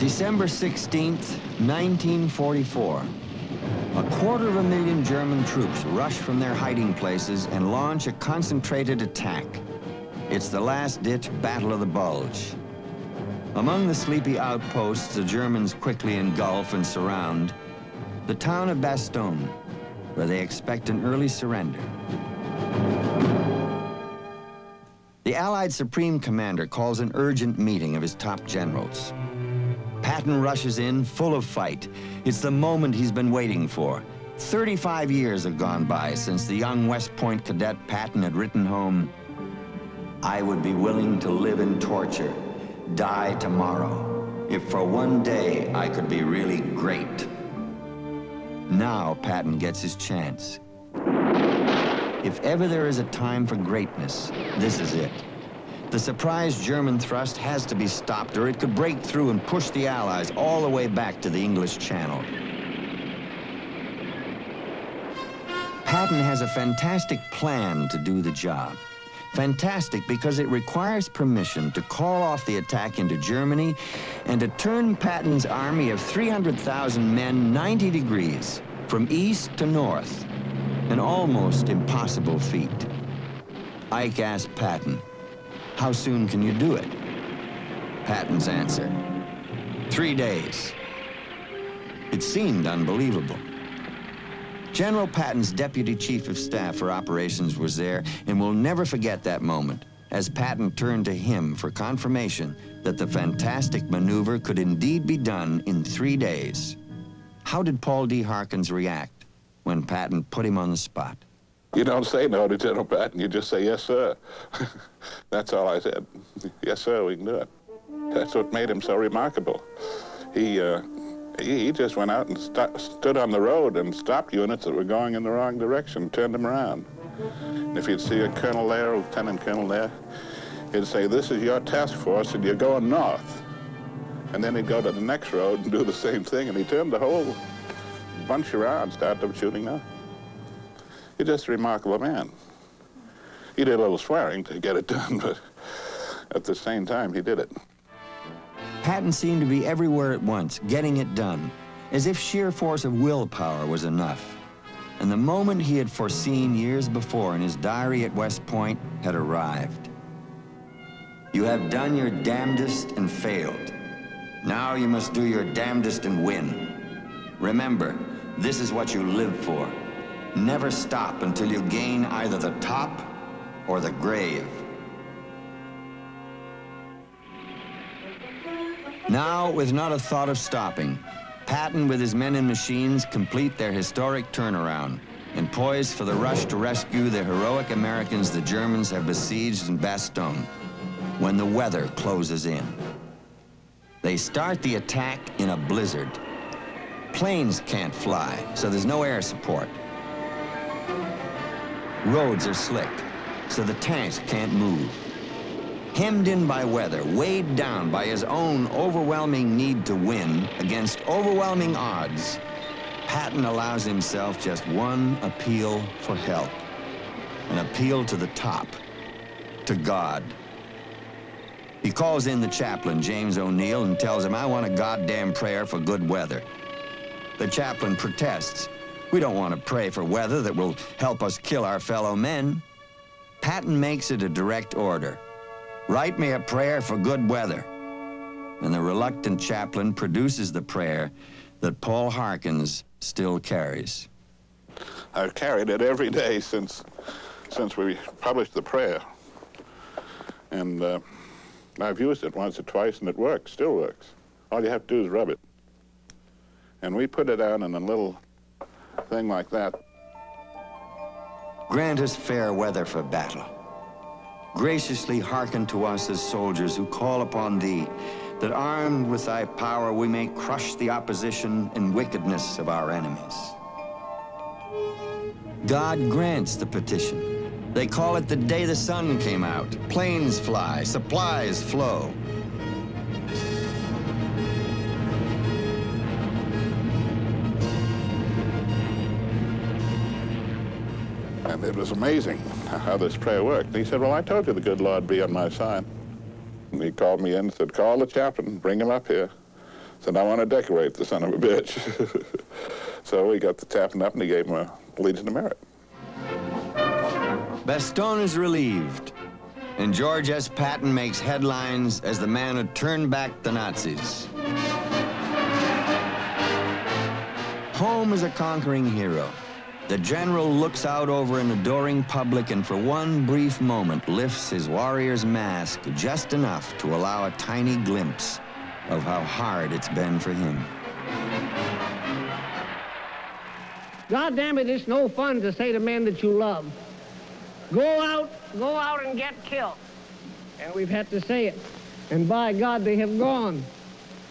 December 16th, 1944. 250,000 German troops rush from their hiding places and launch a concentrated attack. It's the last-ditch Battle of the Bulge. Among the sleepy outposts the Germans quickly engulf and surround, the town of Bastogne, where they expect an early surrender. The Allied Supreme Commander calls an urgent meeting of his top generals. Patton rushes in, full of fight. It's the moment he's been waiting for. 35 years have gone by since the young West Point cadet Patton had written home, "I would be willing to live in torture, die tomorrow, if for one day I could be really great." Now Patton gets his chance. If ever there is a time for greatness, this is it. The surprise German thrust has to be stopped, or it could break through and push the Allies all the way back to the English Channel. Patton has a fantastic plan to do the job. Fantastic because it requires permission to call off the attack into Germany and to turn Patton's army of 300,000 men 90 degrees, from east to north. An almost impossible feat. Ike asked Patton, "How soon can you do it?" Patton's answer, 3 days. It seemed unbelievable. General Patton's Deputy Chief of Staff for Operations was there and will never forget that moment as Patton turned to him for confirmation that the fantastic maneuver could indeed be done in 3 days. How did Paul D. Harkins react when Patton put him on the spot? You don't say no to General Patton, you just say, "Yes, sir." That's all I said. "Yes, sir, we can do it." That's what made him so remarkable. He just went out and stood on the road and stopped units that were going in the wrong direction, turned them around. And if you'd see a colonel there, a lieutenant colonel there, he'd say, "This is your task force and you're going north." And then he'd go to the next road and do the same thing, and he turned the whole bunch around, started them shooting north. He's just a remarkable man. He did a little swearing to get it done, but at the same time, he did it. Patton seemed to be everywhere at once, getting it done, as if sheer force of willpower was enough. And the moment he had foreseen years before in his diary at West Point had arrived. "You have done your damnedest and failed. Now you must do your damnedest and win. Remember, this is what you live for. Never stop until you gain either the top or the grave." Now, with not a thought of stopping, Patton with his men and machines complete their historic turnaround and poise for the rush to rescue the heroic Americans the Germans have besieged in Bastogne when the weather closes in. They start the attack in a blizzard. Planes can't fly, so there's no air support. Roads are slick, so the tanks can't move. Hemmed in by weather, weighed down by his own overwhelming need to win against overwhelming odds, Patton allows himself just one appeal for help. An appeal to the top, to God. He calls in the chaplain, James O'Neill, and tells him, "I want a goddamn prayer for good weather." The chaplain protests. "We don't want to pray for weather that will help us kill our fellow men." Patton makes it a direct order. "Write me a prayer for good weather." And the reluctant chaplain produces the prayer that Paul Harkins still carries. I've carried it every day since we published the prayer. And I've used it once or twice, and it works, still works. All you have to do is rub it. And we put it out in a little thing like that. Grant us fair weather for battle. Graciously hearken to us as soldiers who call upon thee, that armed with thy power we may crush the opposition and wickedness of our enemies. God grants the petition. They call it the day the sun came out. Planes fly, supplies flow. And it was amazing how this prayer worked. And he said, "Well, I told you the good Lord be on my side." And he called me in and said, "Call the chaplain, bring him up here." Said, I want to decorate the son of a bitch. So we got the tapping up, and he gave him a Legion of Merit. Bastogne is relieved, and George S. Patton makes headlines as the man who turned back the Nazis. Home is a conquering hero. The general looks out over an adoring public and for one brief moment lifts his warrior's mask just enough to allow a tiny glimpse of how hard it's been for him. God damn it, it's no fun to say to men that you love, go out and get killed. And we've had to say it. And by God, they have gone.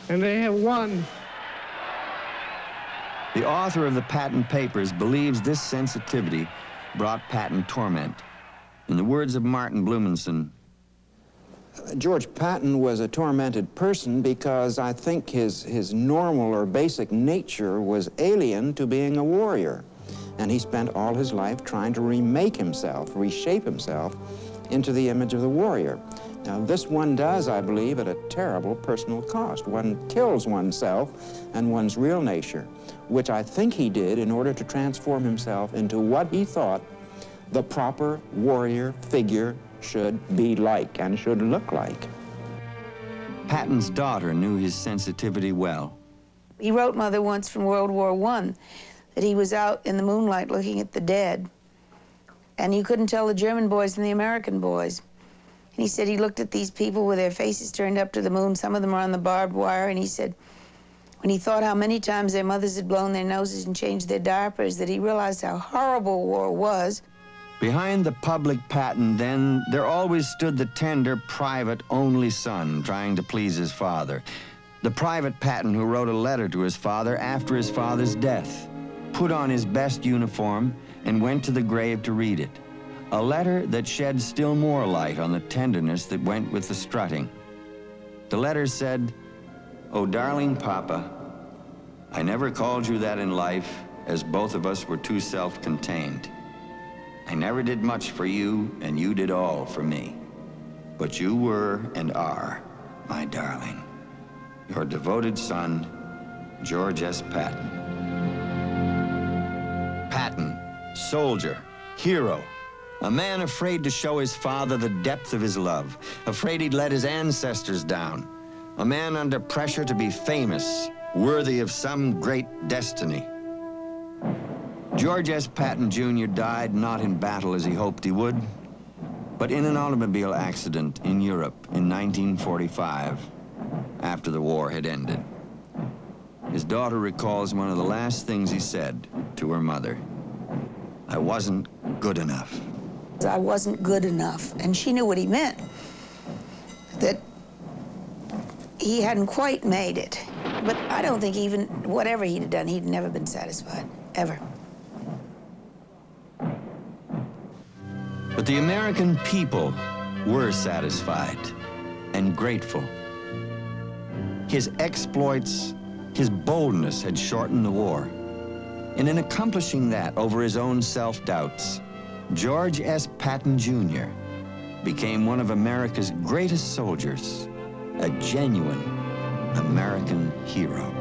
And they have won. The author of the Patton Papers believes this sensitivity brought Patton torment. In the words of Martin Blumenson, George Patton was a tormented person because I think his normal or basic nature was alien to being a warrior. And he spent all his life trying to remake himself, reshape himself into the image of the warrior. Now, this one does, I believe, at a terrible personal cost. One kills oneself and one's real nature, which I think he did in order to transform himself into what he thought the proper warrior figure should be like and should look like. Patton's daughter knew his sensitivity well. He wrote Mother once from World War I that he was out in the moonlight looking at the dead, and you couldn't tell the German boys from the American boys. And he said he looked at these people with their faces turned up to the moon. Some of them are on the barbed wire. And he said when he thought how many times their mothers had blown their noses and changed their diapers, that he realized how horrible war was. Behind the public Patton, then, there always stood the tender, private, only son trying to please his father. The private Patton who wrote a letter to his father after his father's death, put on his best uniform, and went to the grave to read it. A letter that shed still more light on the tenderness that went with the strutting. The letter said, "Oh, darling Papa, I never called you that in life, as both of us were too self-contained. I never did much for you, and you did all for me. But you were and are my darling. Your devoted son, George S. Patton." Patton, soldier, hero, a man afraid to show his father the depth of his love, afraid he'd let his ancestors down, a man under pressure to be famous, worthy of some great destiny. George S. Patton Jr. died not in battle as he hoped he would, but in an automobile accident in Europe in 1945, after the war had ended. His daughter recalls one of the last things he said to her mother: "I wasn't good enough." I wasn't good enough, and she knew what he meant, that he hadn't quite made it. But I don't think even whatever he'd done, he'd never been satisfied, ever. But the American people were satisfied and grateful. His exploits, his boldness had shortened the war. And in accomplishing that over his own self-doubts, George S. Patton Jr. became one of America's greatest soldiers, a genuine American hero.